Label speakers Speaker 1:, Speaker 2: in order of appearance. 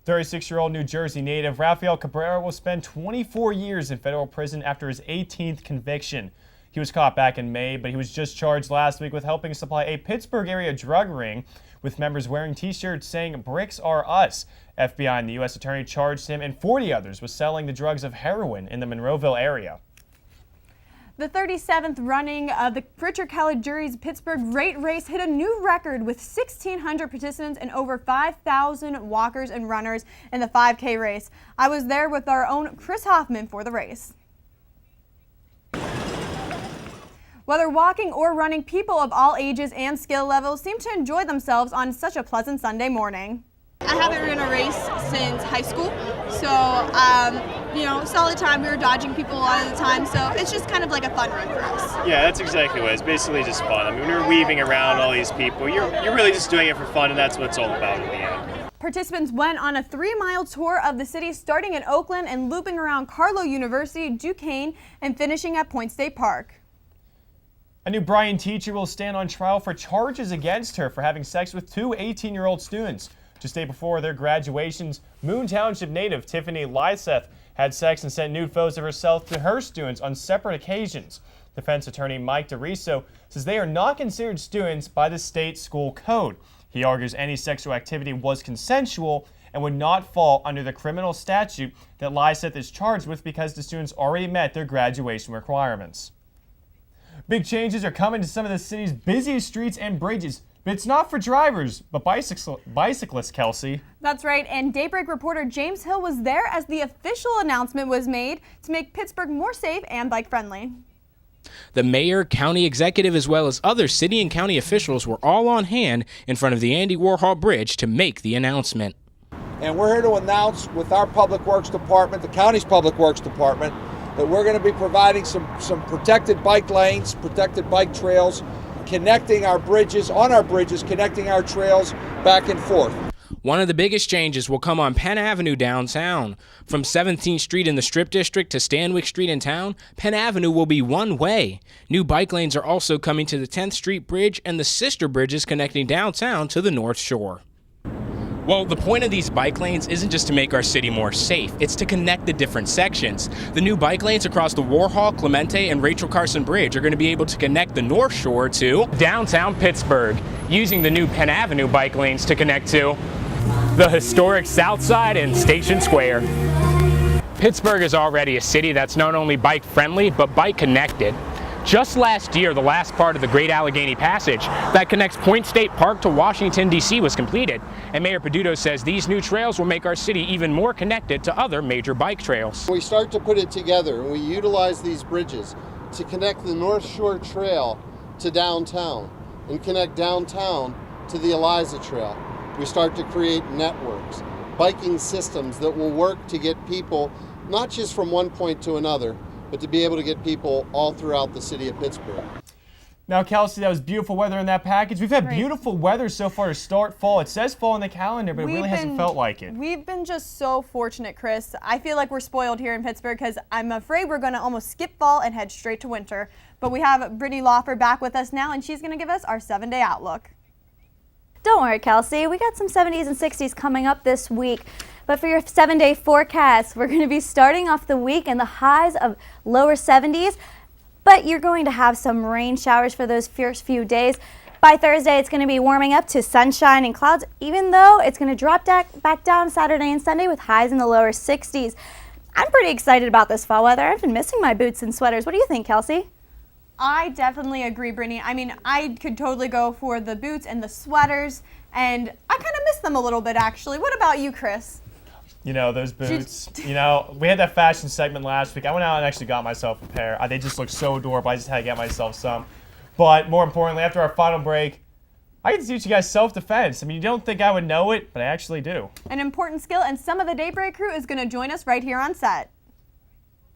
Speaker 1: 36-year-old New Jersey native Rafael Cabrera will spend 24 years in federal prison after his 18th conviction. He was caught back in May, but he was just charged last week with helping supply a Pittsburgh area drug ring with members wearing t-shirts saying "Bricks are us." FBI and the U.S. Attorney charged him and 40 others with selling the drugs of heroin in the Monroeville area.
Speaker 2: The 37th running of the Richard Kelly Jury's Pittsburgh Great Race hit a new record with 1,600 participants and over 5,000 walkers and runners in the 5K race. I was there with our own Chris Hoffman for the race. Whether walking or running, people of all ages and skill levels seem to enjoy themselves on such a pleasant Sunday morning.
Speaker 3: I haven't ran a race since high school, so solid time. We were dodging people a lot of the time, so it's just kind of like a fun run for us.
Speaker 4: Yeah, that's exactly what it is. Basically just fun. I mean, when you're weaving around all these people, you're really just doing it for fun, and that's what it's all about in the end.
Speaker 2: Participants went on a 3-mile tour of the city, starting in Oakland and looping around Carlow University, Duquesne, and finishing at Point State Park.
Speaker 1: A new Bryan teacher will stand on trial for charges against her for having sex with two 18-year-old students. Just day before their graduations, Moon Township native Brittany Lauffer had sex and sent nude photos of herself to her students on separate occasions. Defense attorney Mike DeRiso says they are not considered students by the state school code. He argues any sexual activity was consensual and would not fall under the criminal statute that Lauffer is charged with because the students already met their graduation requirements. Big changes are coming to some of the city's busiest streets and bridges. But it's not for drivers, but bicyclists, Kelsie.
Speaker 2: That's right, and Daybreak reporter James Hill was there as the official announcement was made to make Pittsburgh more safe and bike-friendly.
Speaker 5: The mayor, county executive, as well as other city and county officials were all on hand in front of the Andy Warhol Bridge to make the announcement.
Speaker 6: And we're here to announce with our Public Works Department, the county's Public Works Department, that we're going to be providing some protected bike lanes, protected bike trails, connecting our bridges, connecting our trails back and forth.
Speaker 5: One of the biggest changes will come on Penn Avenue downtown. From 17th Street in the Strip District to Stanwyck Street in town, Penn Avenue will be one way. New bike lanes are also coming to the 10th Street Bridge and the sister bridges connecting downtown to the North Shore. Well, the point of these bike lanes isn't just to make our city more safe, it's to connect the different sections. The new bike lanes across the Warhol, Clemente, and Rachel Carson Bridge are going to be able to connect the North Shore to downtown Pittsburgh, using the new Penn Avenue bike lanes to connect to the historic South Side and Station Square. Pittsburgh is already a city that's not only bike-friendly, but bike-connected. Just last year, the last part of the Great Allegheny Passage that connects Point State Park to Washington, D.C. was completed, and Mayor Peduto says these new trails will make our city even more connected to other major bike trails.
Speaker 7: We start to put it together, and we utilize these bridges to connect the North Shore Trail to downtown and connect downtown to the Eliza Trail. We start to create networks, biking systems that will work to get people not just from one point to another, but to be able to get people all throughout the city of Pittsburgh.
Speaker 1: Now, Kelsie, that was beautiful weather in that package. We've had beautiful weather so far to start fall. It says fall on the calendar, but it really hasn't felt like it.
Speaker 2: We've been just so fortunate, Chris. I feel like we're spoiled here in Pittsburgh because I'm afraid we're going to almost skip fall and head straight to winter. But we have Brittany Lauffer back with us now, and she's going to give us our 7-day outlook.
Speaker 8: Don't worry, Kelsie. We got some 70s and 60s coming up this week. But for your 7-day forecast, we're going to be starting off the week in the highs of lower 70s. But you're going to have some rain showers for those first few days. By Thursday, it's going to be warming up to sunshine and clouds, even though it's going to drop back down Saturday and Sunday with highs in the lower 60s. I'm pretty excited about this fall weather. I've been missing my boots and sweaters. What do you think, Kelsie?
Speaker 2: I definitely agree, Brittany. I mean, I could totally go for the boots and the sweaters, and I kind of miss them a little bit, actually. What about you, Chris?
Speaker 1: You know, those boots. You know, we had that fashion segment last week. I went out and actually got myself a pair. They just look so adorable. I just had to get myself some. But more importantly, after our final break, I get to teach you guys self-defense. I mean, you don't think I would know it, but I actually do.
Speaker 2: An important skill, and some of the Daybreak crew is going to join us right here on set.